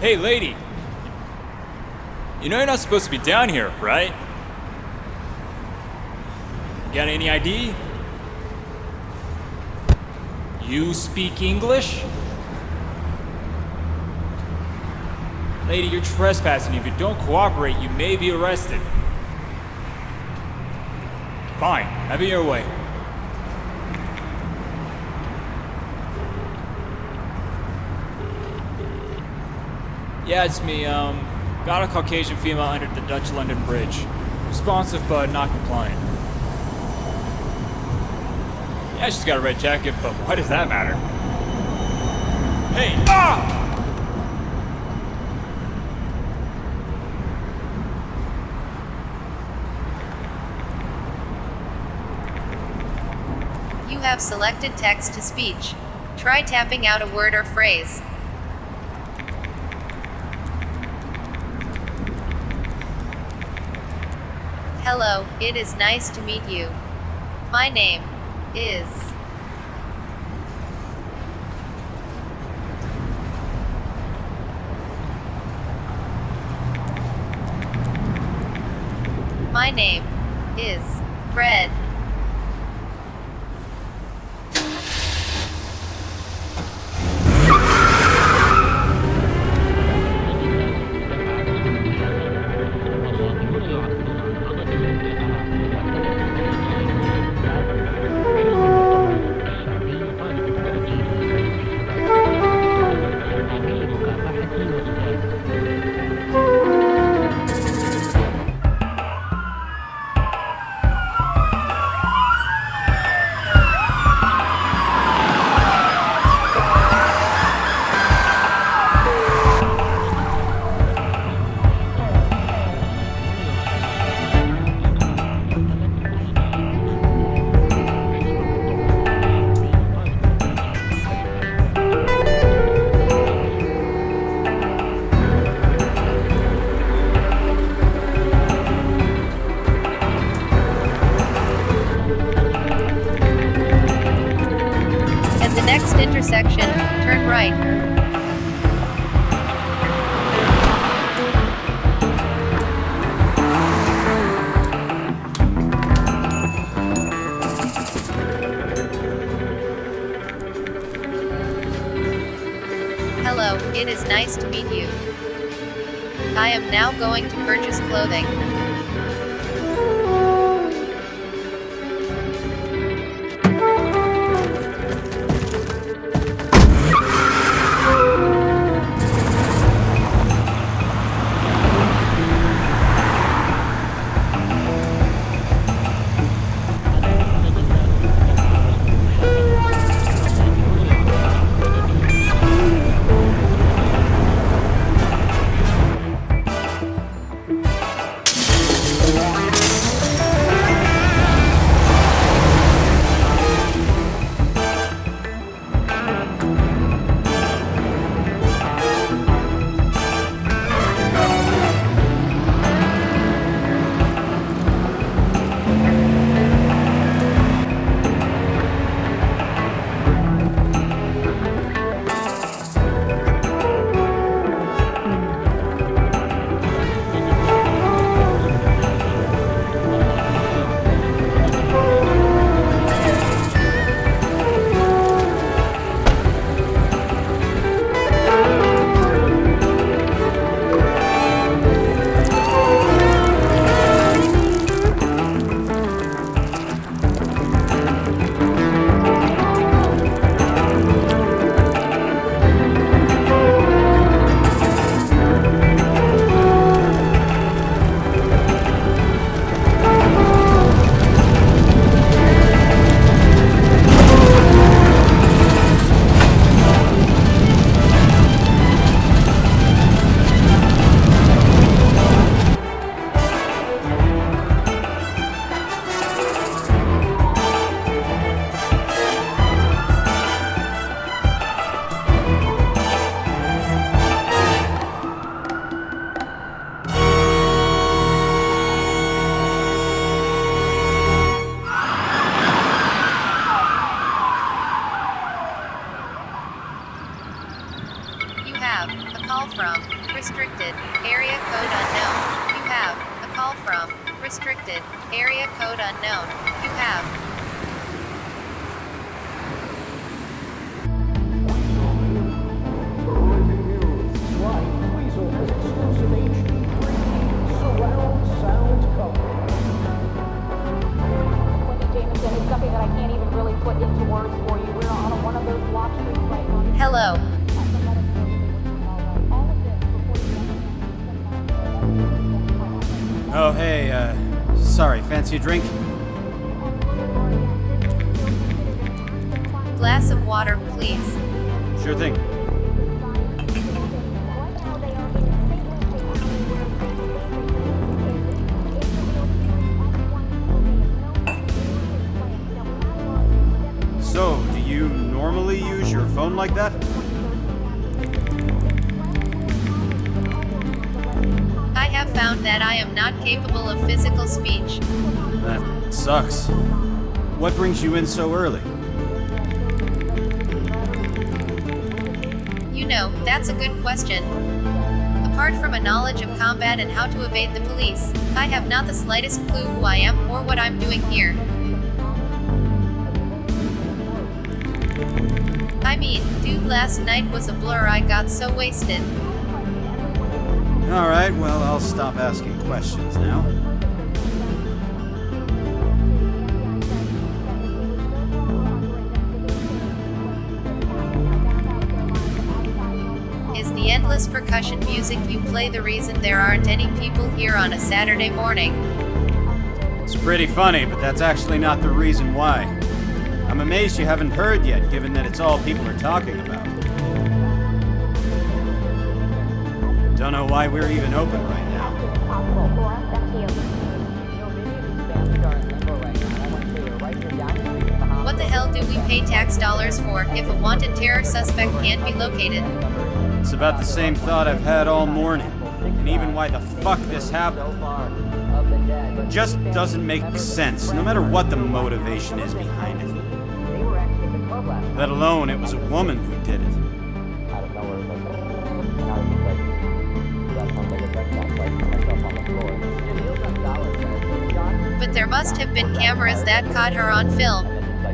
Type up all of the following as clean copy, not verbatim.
Hey, lady. You know you're not supposed to be down here, right? You got any ID? You speak English? Lady, you're trespassing. If you don't cooperate, you may be arrested. Fine, have it your way. Yeah, it's me. Got a Caucasian female under the Dutch London Bridge. Responsive, but not compliant. Yeah, she's got a red jacket, but why does that matter? Hey! Ah! You have selected text to speech. Try tapping out a word or phrase. Hello, it is nice to meet you. My name is... My name is Fred. Next intersection, turn right. Hello, it is nice to meet you. I am now going to purchase clothing. have a call from restricted area code unknown. You have a call from restricted area code unknown. You have. Hello. Oh, hey, sorry, fancy a drink? Glass of water, please. Sure thing. So, do you normally use your phone like that? I have found that I am not capable of physical speech. That sucks. What brings you in so early? You know, that's a good question. Apart from a knowledge of combat and how to evade the police, I have not the slightest clue who I am or what I'm doing here. I mean, dude, last night was a blur. I got so wasted. Alright, well, I'll stop asking questions now. Is the endless percussion music you play the reason there aren't any people here on a Saturday morning? It's pretty funny, but that's actually not the reason why. I'm amazed you haven't heard yet, given that it's all people are talking about. Don't know why we're even open right now. What the hell do we pay tax dollars for if a wanted terror suspect can't be located? It's about the same thought I've had all morning, and even why the fuck this happened. It just doesn't make sense, no matter what the motivation is behind it. Let alone it was a woman who did it. But there must have been cameras that caught her on film.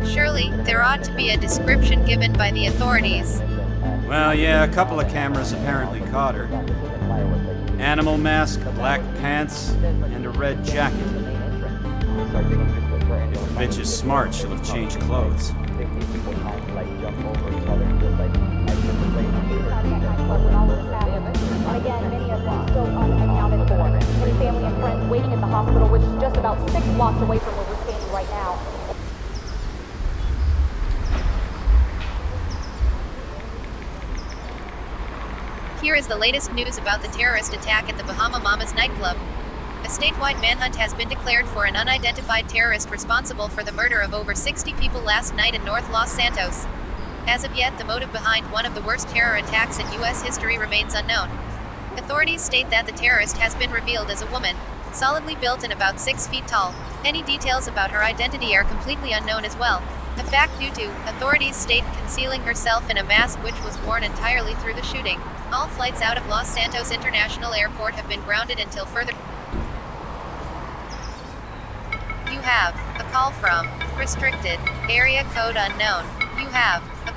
Surely, there ought to be a description given by the authorities. Well, yeah, a couple of cameras apparently caught her. Animal mask, black pants, and a red jacket. If the bitch is smart, she'll have changed clothes. And again, many of them still unaccounted for. Many family and friends waiting at the hospital, which is just about 6 blocks away from where we're standing right now. Here is the latest news about the terrorist attack at the Bahama Mamas nightclub. A statewide manhunt has been declared for an unidentified terrorist responsible for the murder of over 60 people last night in North Los Santos. As of yet, the motive behind one of the worst terror attacks in U.S. history remains unknown. Authorities state that the terrorist has been revealed as a woman, solidly built and about 6 feet tall. Any details about her identity are completely unknown as well. A fact due to, authorities state, concealing herself in a mask which was worn entirely through the shooting. All flights out of Los Santos International Airport have been grounded until further. You have a call from restricted area code unknown. You have a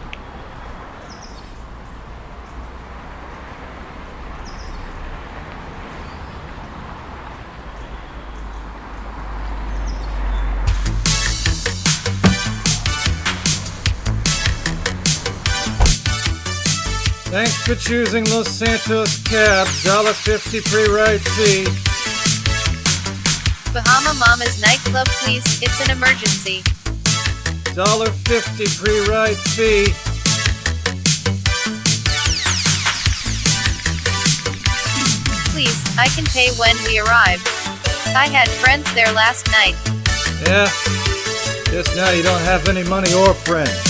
Thanks for choosing Los Santos Cab, $1.50 pre-ride fee. Bahama Mamas nightclub, please. It's an emergency. $1.50 pre-ride fee. Please, I can pay when we arrive. I had friends there last night. Yeah? Guess now you don't have any money or friends.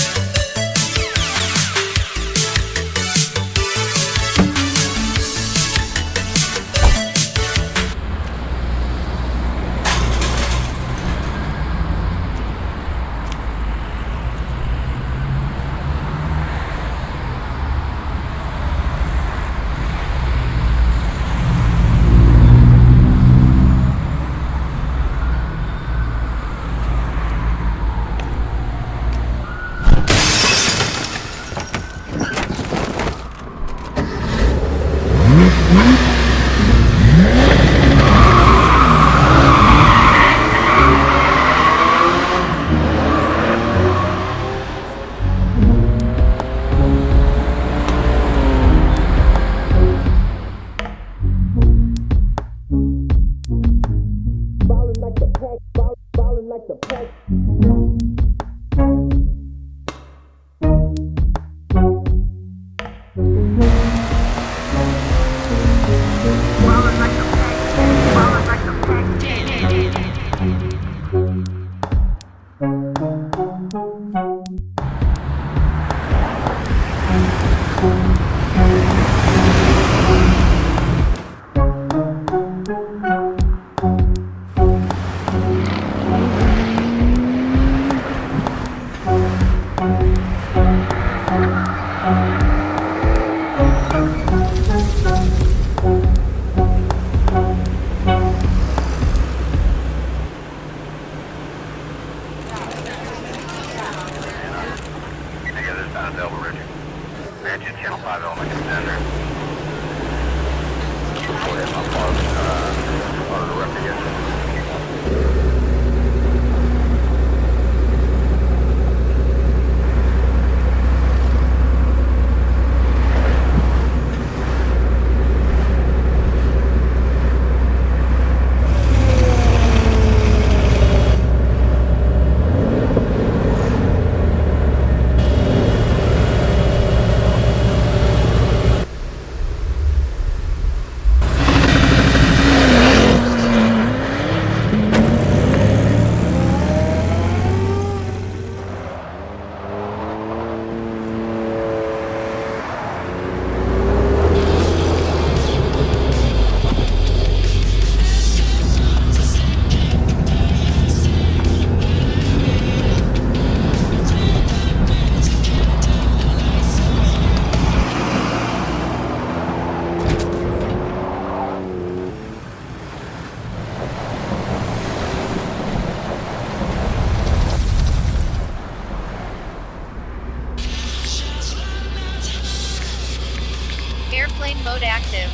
Airplane mode active.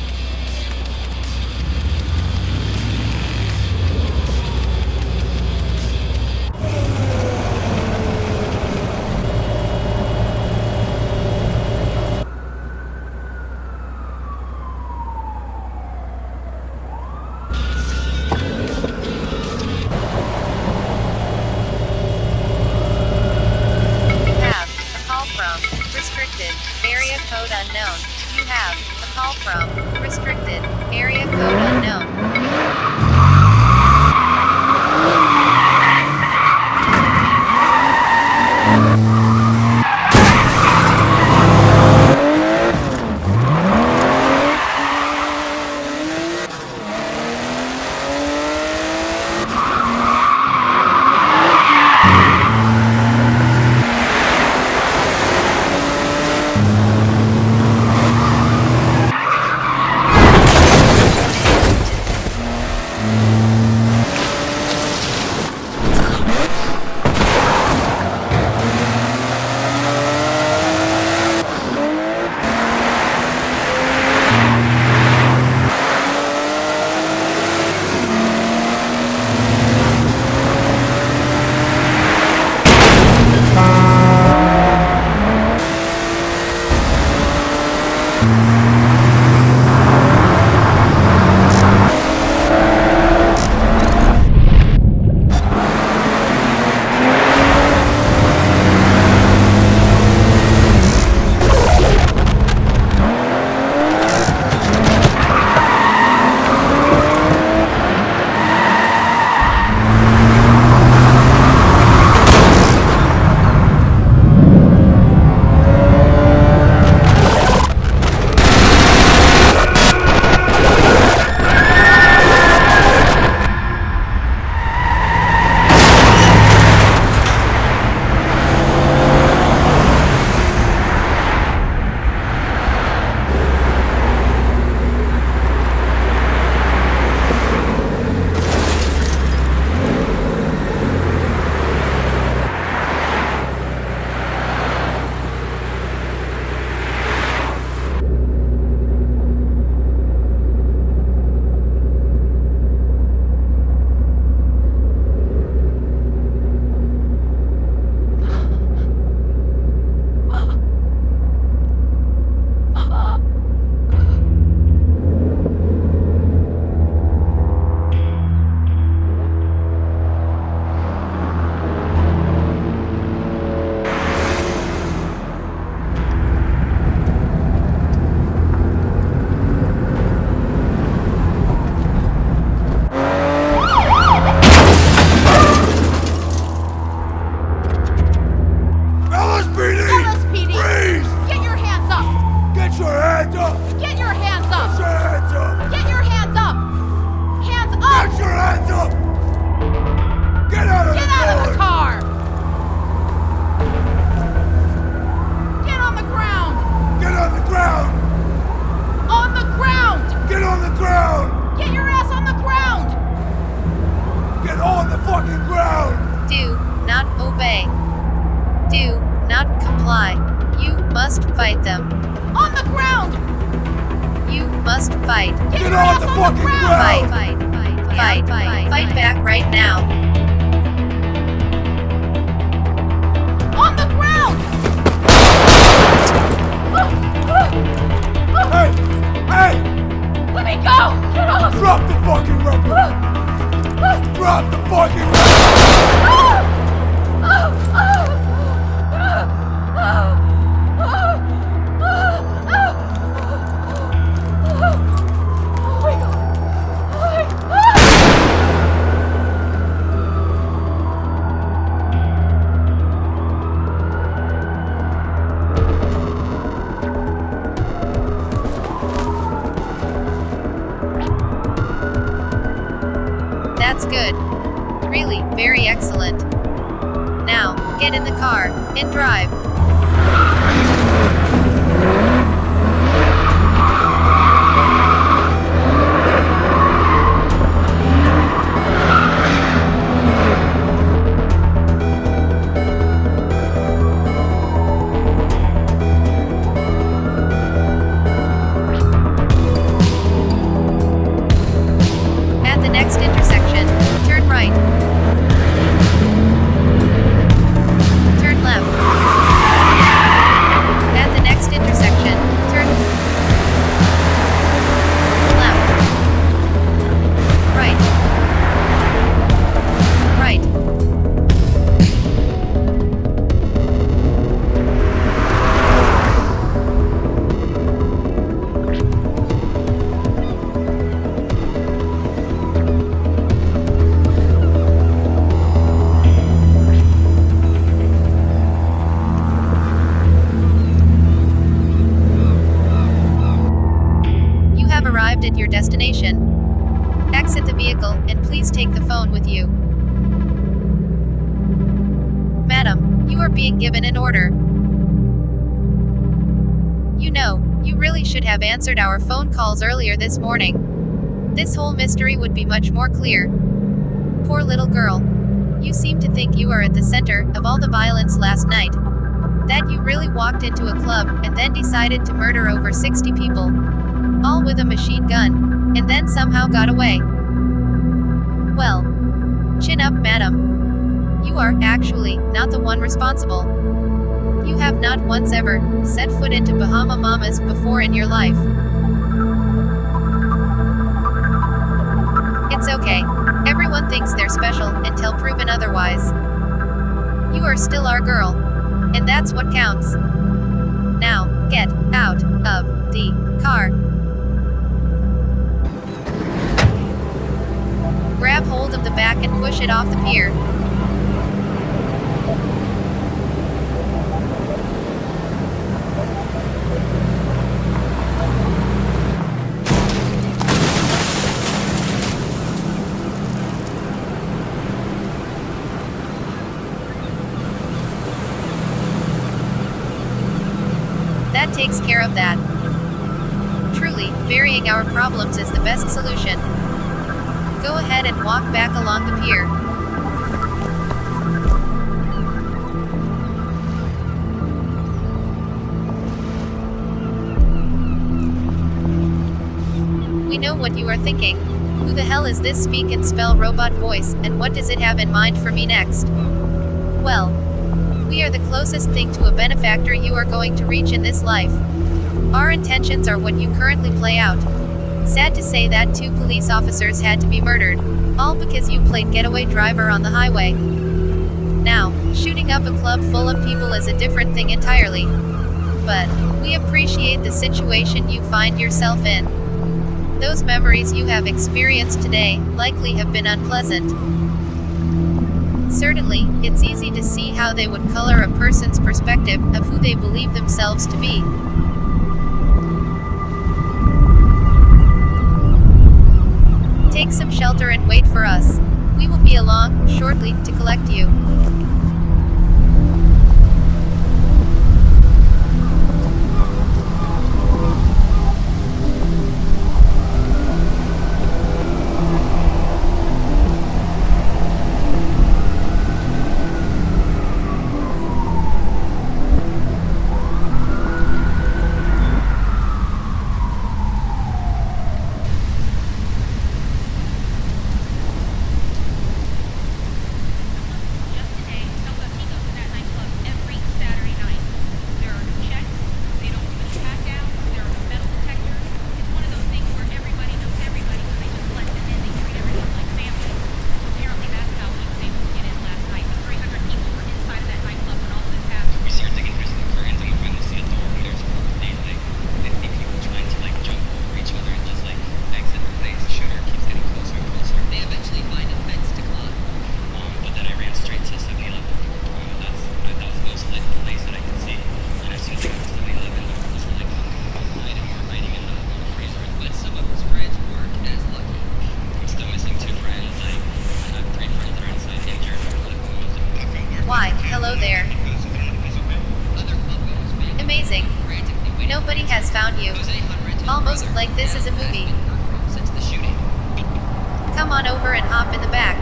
You have a call from restricted area code unknown. You have a call from restricted area code unknown. Fight. Get off the fucking ground! Fight back right now. On the ground! Hey! Hey! Let me go! Get off! Drop the fucking weapon! Drop the fucking weapon! That's good. Really, very excellent. Now, get in the car and drive. At the next intersection, turn right. Turn left. At the next intersection, turn left. Right. Right. You have arrived at your destination. Exit the vehicle and please take the phone with you. Madam, you are being given an order. You know, you really should have answered our phone calls earlier this morning. This whole mystery would be much more clear. Poor little girl. You seem to think you are at the center of all the violence last night. That you really walked into a club and then decided to murder over 60 people. All with a machine gun, and then somehow got away. Well, chin up, madam. You are, actually, not the one responsible. You have not once ever set foot into Bahama Mamas before in your life. It's okay. Everyone thinks they're special until proven otherwise. You are still our girl. And that's what counts. Now, get out of the car. Grab hold of the back and push it off the pier. That takes care of that. Truly, burying our problems is the best solution. Go ahead and walk back along the pier. We know what you are thinking. Who the hell is this speak and spell robot voice, and what does it have in mind for me next? Well, we are the closest thing to a benefactor you are going to reach in this life. Our intentions are what you currently play out. Sad to say that 2 police officers had to be murdered, all because you played getaway driver on the highway. Now, shooting up a club full of people is a different thing entirely. But, we appreciate the situation you find yourself in. Those memories you have experienced today likely have been unpleasant. Certainly, it's easy to see how they would color a person's perspective of who they believe themselves to be. Take some shelter and wait for us. We will be along shortly to collect you. Almost like this is a movie. Since the shooting. Come on over and hop in the back.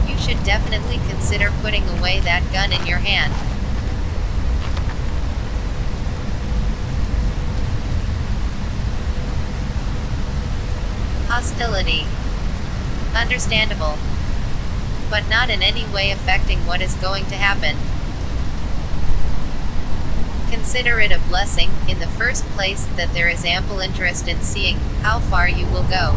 You should definitely consider putting away that gun in your hand. Hostility. Understandable. But not in any way affecting what is going to happen. Consider it a blessing, in the first place, that there is ample interest in seeing how far you will go.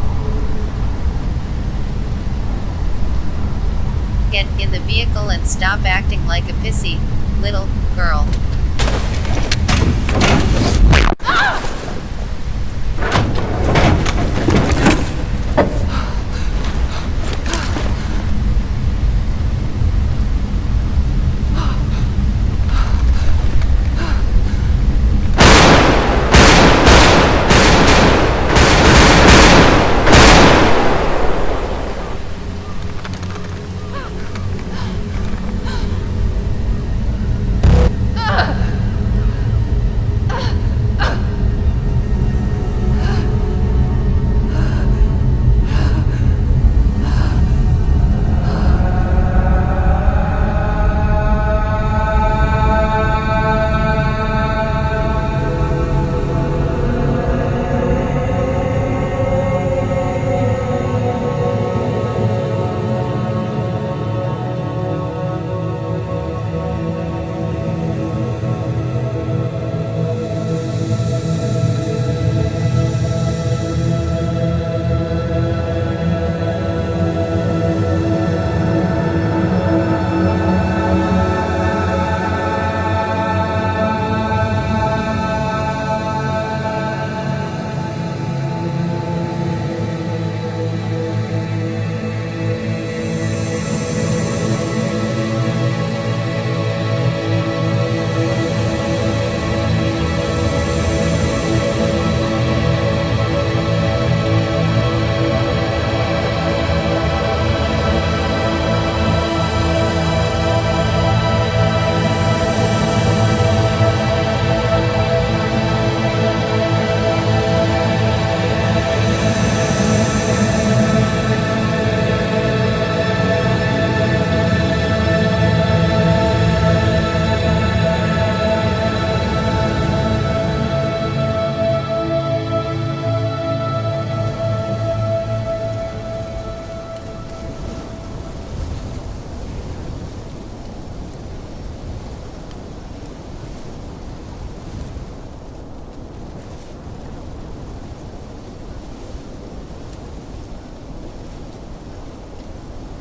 Get in the vehicle and stop acting like a pissy little girl.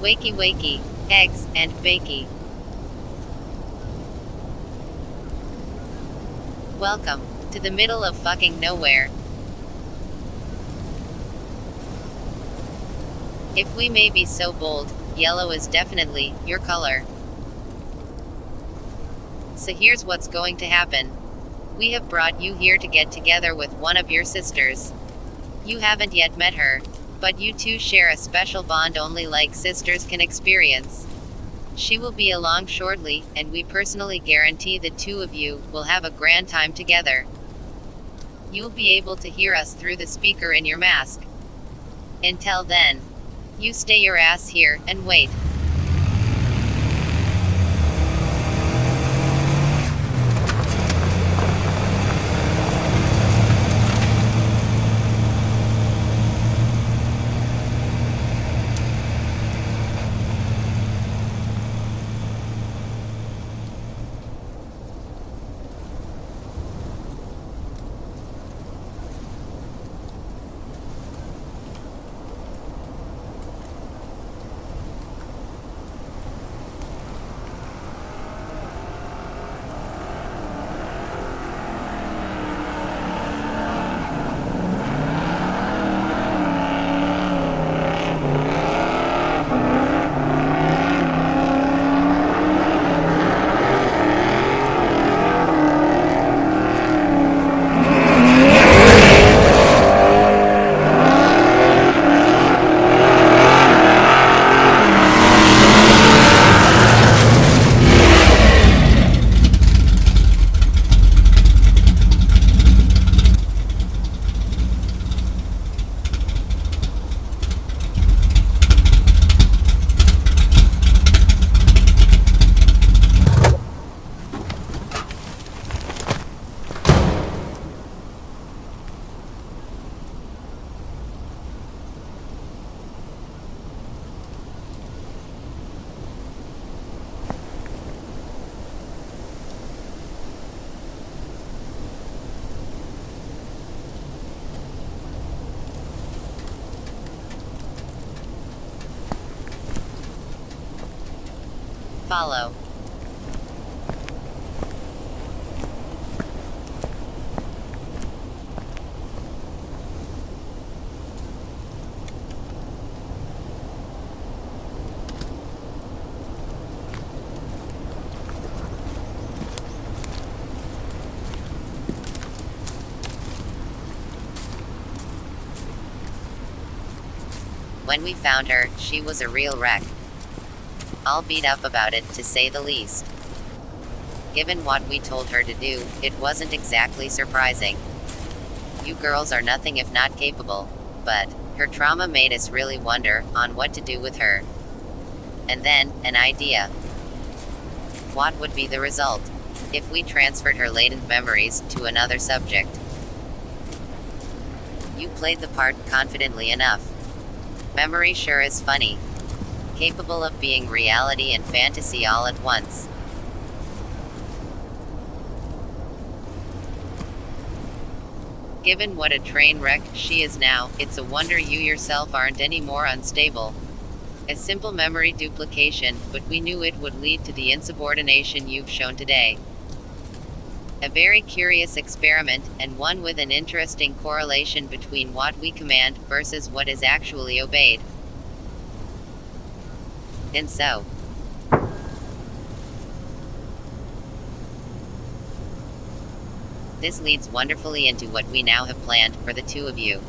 Wakey wakey, eggs and bakey. Welcome to the middle of fucking nowhere. If we may be so bold, yellow is definitely your color. So here's what's going to happen. We have brought you here to get together with one of your sisters. You haven't yet met her, but you two share a special bond only like sisters can experience. She will be along shortly, and we personally guarantee the two of you will have a grand time together. You'll be able to hear us through the speaker in your mask. Until then, you stay your ass here and wait. Follow. When we found her, she was a real wreck. All beat up about it, to say the least. Given what we told her to do, it wasn't exactly surprising. You girls are nothing if not capable, but her trauma made us really wonder on what to do with her. And then, an idea. What would be the result if we transferred her latent memories to another subject? You played the part confidently enough. Memory sure is funny. Capable of being reality and fantasy all at once. Given what a train wreck she is now, it's a wonder you yourself aren't any more unstable. A simple memory duplication, but we knew it would lead to the insubordination you've shown today. A very curious experiment, and one with an interesting correlation between what we command versus what is actually obeyed. And so, this leads wonderfully into what we now have planned for the two of you.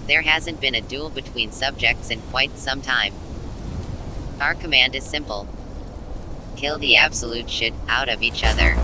There hasn't been a duel between subjects in quite some time. Our command is simple. Kill the absolute shit out of each other.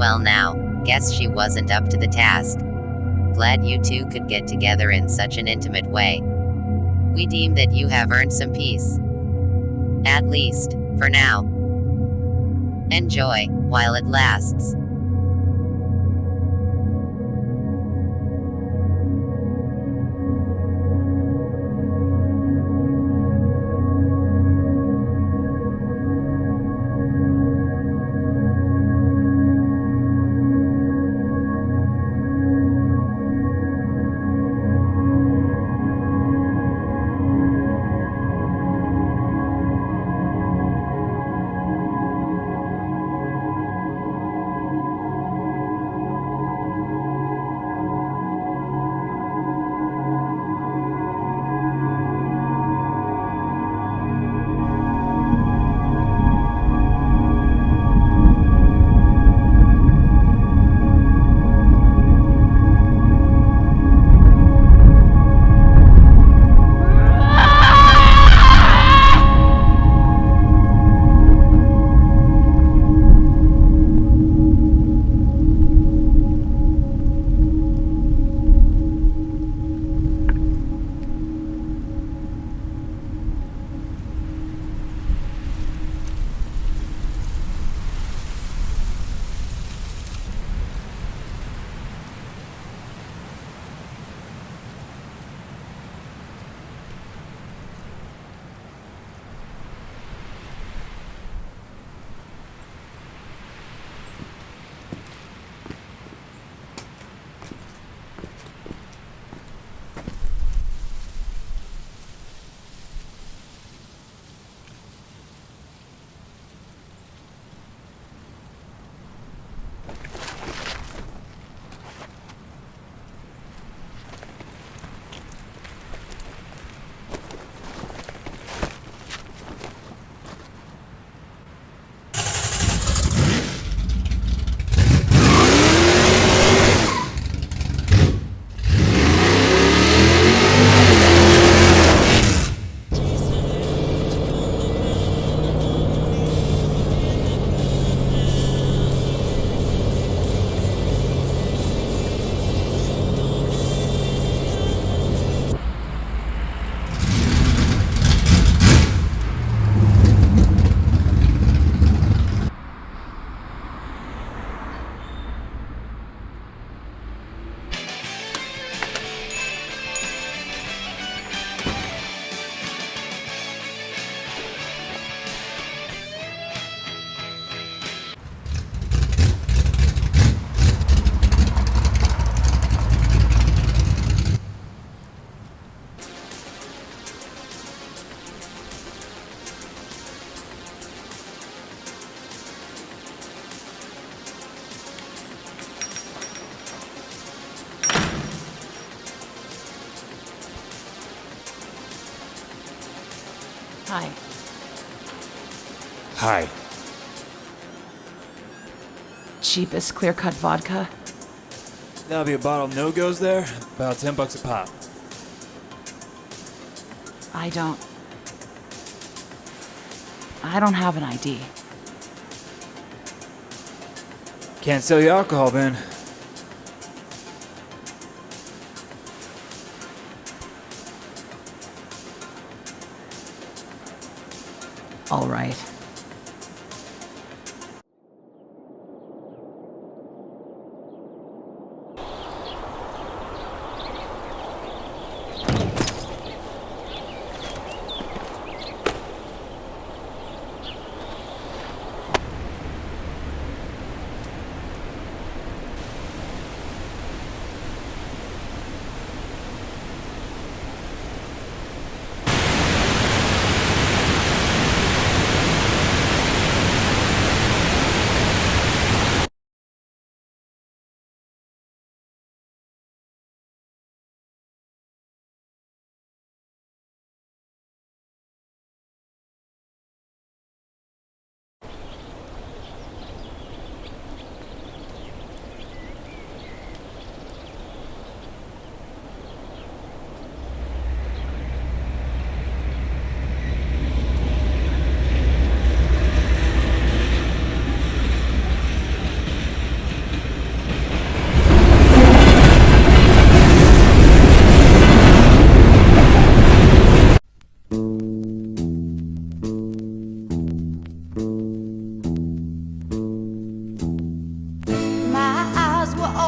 Well now, guess she wasn't up to the task. Glad you two could get together in such an intimate way. We deem that you have earned some peace. At least, for now. Enjoy, while it lasts. Hi. Hi. Cheapest clear-cut vodka? That'll be a bottle of no-goes there, about $10 a pop. I don't have an ID. Can't sell you alcohol, Ben. All right.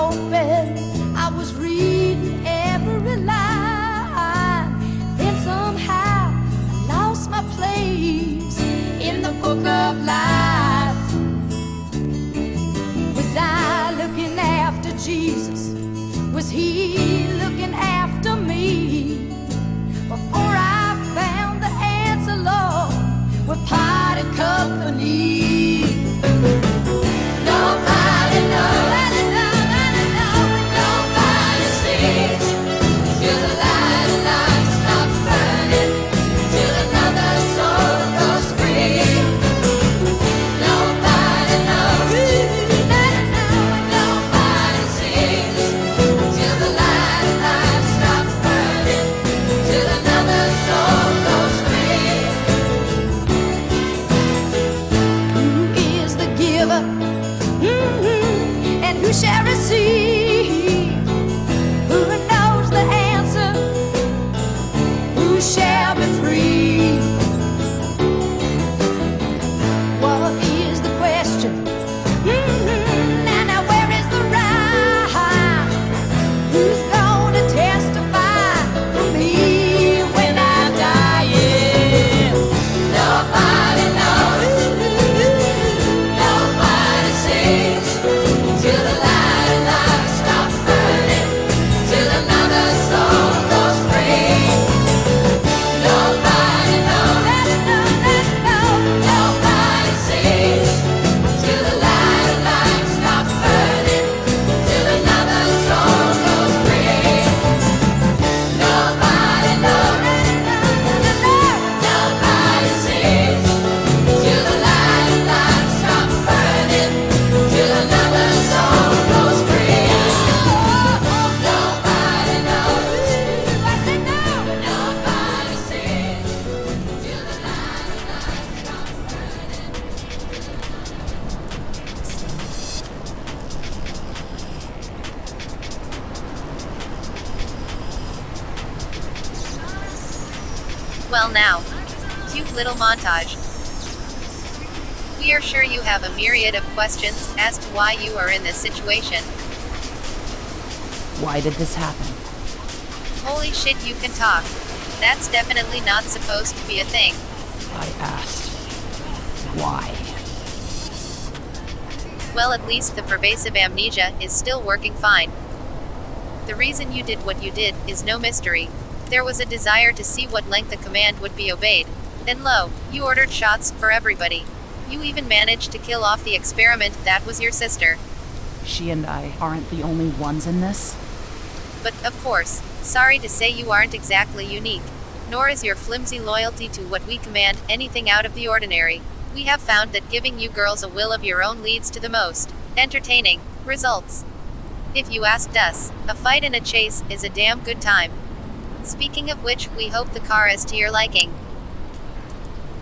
open, I was reading every line. Then somehow I lost my place in the book of life. Was I looking after Jesus? Was he looking after me? Before I found the answer, Lord, we parted company. Nobody knows, nobody sees, till the light of life stops burning, till another soul goes free. Nobody knows, nobody sees, till the light of life stops burning, till another soul goes free. Who is the giver? And who shall receive? Who knows the answer? Who shall be free? What is the question? Now where is the right? Who's gonna testify for me when I die? Yeah. Nobody knows. Nobody sees. Till the light of life stops burning, till another soul goes free. Nobody knows, nobody sees. Till the light of life stops burning, till another soul goes free. Nobody knows, nobody sees. Till the light of life stops burning, till another soul goes free. Nobody knows, nobody sees. Till the light of life stops burning. Well now, cute little montage. We are sure you have a myriad of questions as to why you are in this situation. Why did this happen? Holy shit, you can talk. That's definitely not supposed to be a thing. I asked. Why? Well, at least the pervasive amnesia is still working fine. The reason you did what you did is no mystery. There was a desire to see what length a command would be obeyed. Then lo, you ordered shots for everybody. You even managed to kill off the experiment that was your sister. She and I aren't the only ones in this. But, of course, sorry to say you aren't exactly unique. Nor is your flimsy loyalty to what we command anything out of the ordinary. We have found that giving you girls a will of your own leads to the most entertaining results. If you asked us, a fight and a chase is a damn good time. Speaking of which, we hope the car is to your liking.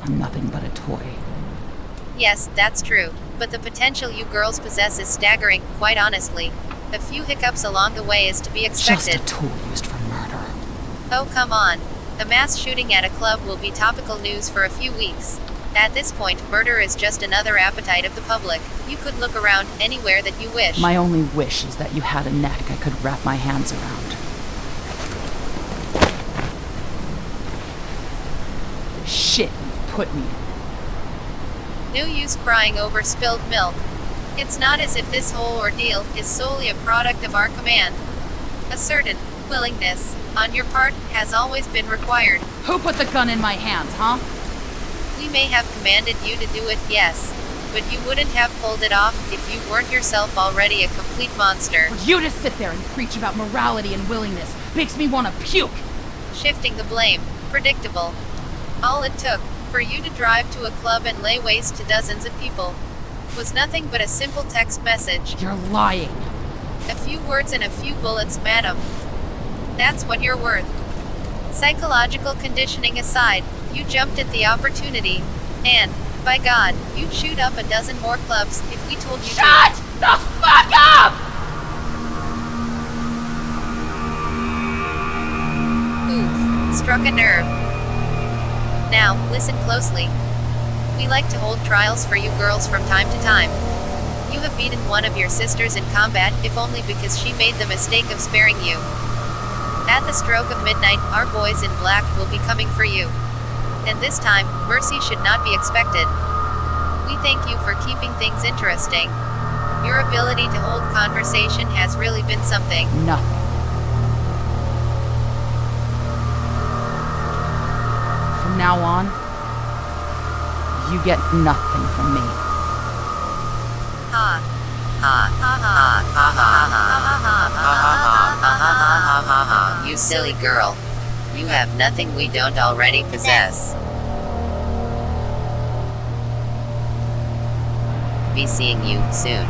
I'm nothing but a toy. Yes, that's true, but the potential you girls possess is staggering, quite honestly. A few hiccups along the way is to be expected. Just a tool used for murder. Oh come on. A mass shooting at a club will be topical news for a few weeks. At this point, murder is just another appetite of the public. You could look around anywhere that you wish. My only wish is that you had a neck I could wrap my hands around. The shit you put me in. No use crying over spilled milk. It's not as if this whole ordeal is solely a product of our command. A certain willingness on your part has always been required. Who put the gun in my hands, huh? We may have commanded you to do it, yes, but you wouldn't have pulled it off if you weren't yourself already a complete monster. For you to sit there and preach about morality and willingness makes me want to puke. Shifting the blame. Predictable. All it took for you to drive to a club and lay waste to dozens of people was nothing but a simple text message. You're lying. A few words and a few bullets, madam. That's what you're worth. Psychological conditioning aside, you jumped at the opportunity, and, by God, you'd shoot up a dozen more clubs if we told you to. Shut the fuck up! Oof, struck a nerve. Now, listen closely. We like to hold trials for you girls from time to time. You have beaten one of your sisters in combat, if only because she made the mistake of sparing you. At the stroke of midnight, our boys in black will be coming for you. And this time, mercy should not be expected. We thank you for keeping things interesting. Your ability to hold conversation has really been something. Nothing. From now on, you get nothing from me. Ha. Ha ha ha ha ha ha. You silly girl. You have nothing we don't already possess. Be seeing you soon.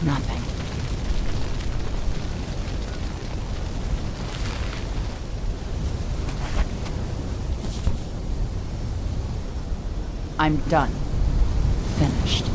Nothing. I'm done. Finished.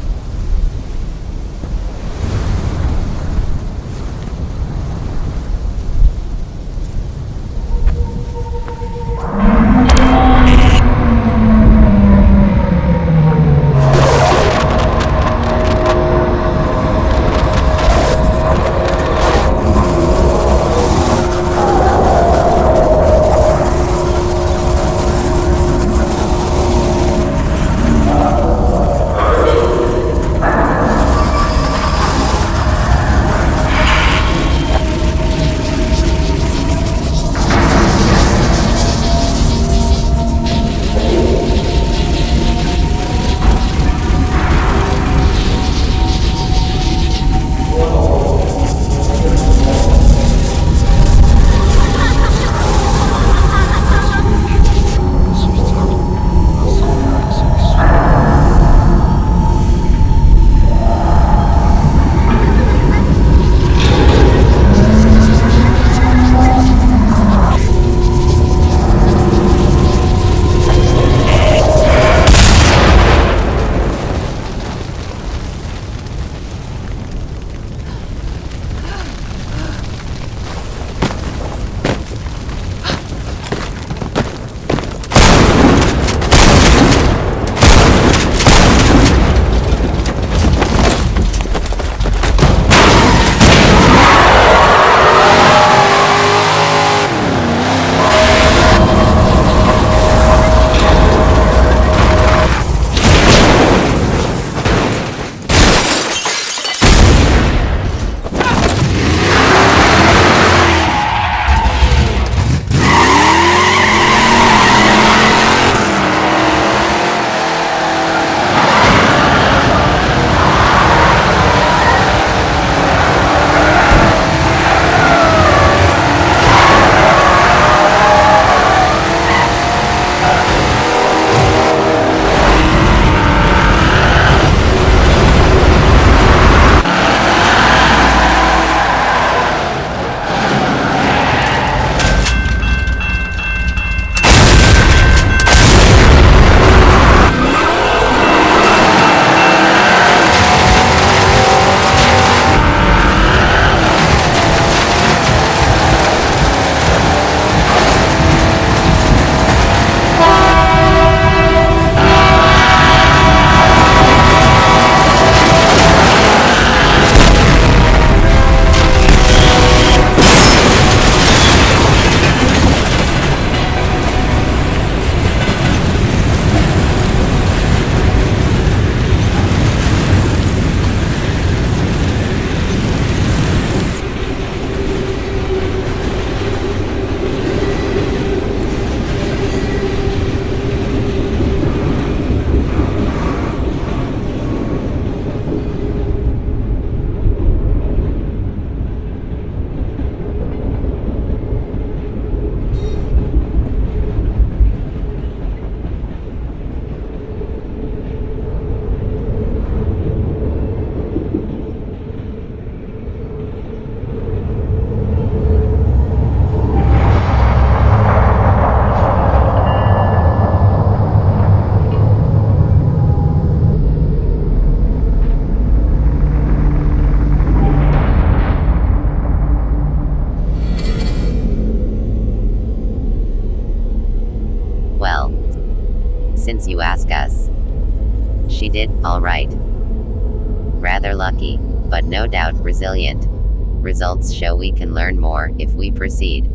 since you ask us. She did all right. Rather lucky, but no doubt resilient. Results show we can learn more if we proceed.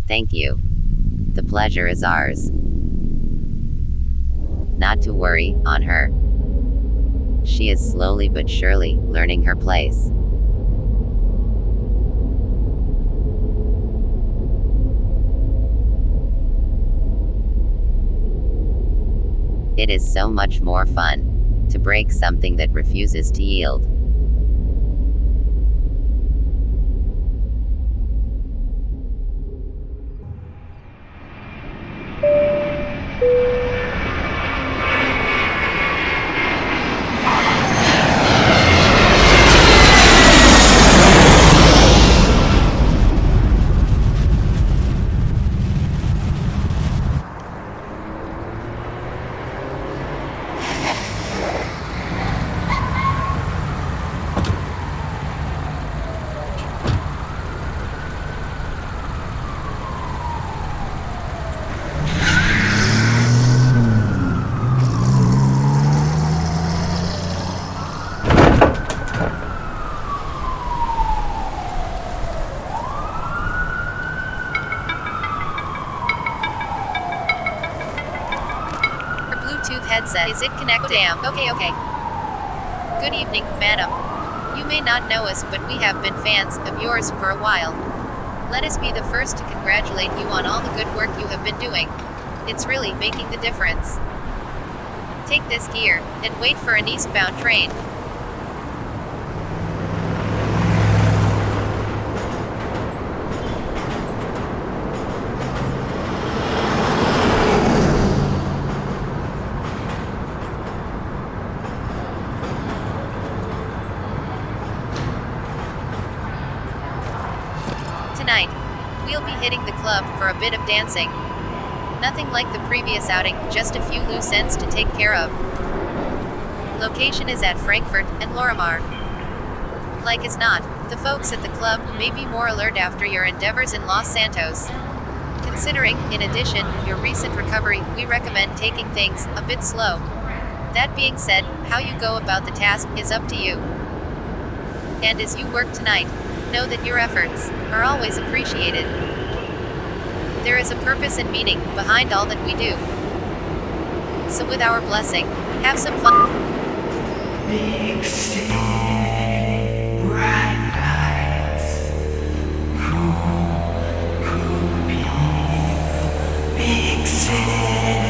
Thank you. The pleasure is ours. Not to worry on her. She is slowly but surely learning her place. It is so much more fun to break something that refuses to yield. headset. Is it connected? Damn. Okay. Good evening, madam. You may not know us, but we have been fans of yours for a while. Let us be the first to congratulate you on all the good work you have been doing. It's really making the difference. Take this here, and wait for an eastbound train. Tonight, we'll be hitting the club for a bit of dancing. Nothing like the previous outing, just a few loose ends to take care of. Location is at Frankfurt and Lorimar. Like as not, the folks at the club may be more alert after your endeavors in Los Santos. Considering, in addition, your recent recovery, we recommend taking things a bit slow. That being said, how you go about the task is up to you. And as you work tonight, know that your efforts are always appreciated. There is a purpose and meaning behind all that we do. So with our blessing, have some fun. Big city, bright lights, cool beat. Big city.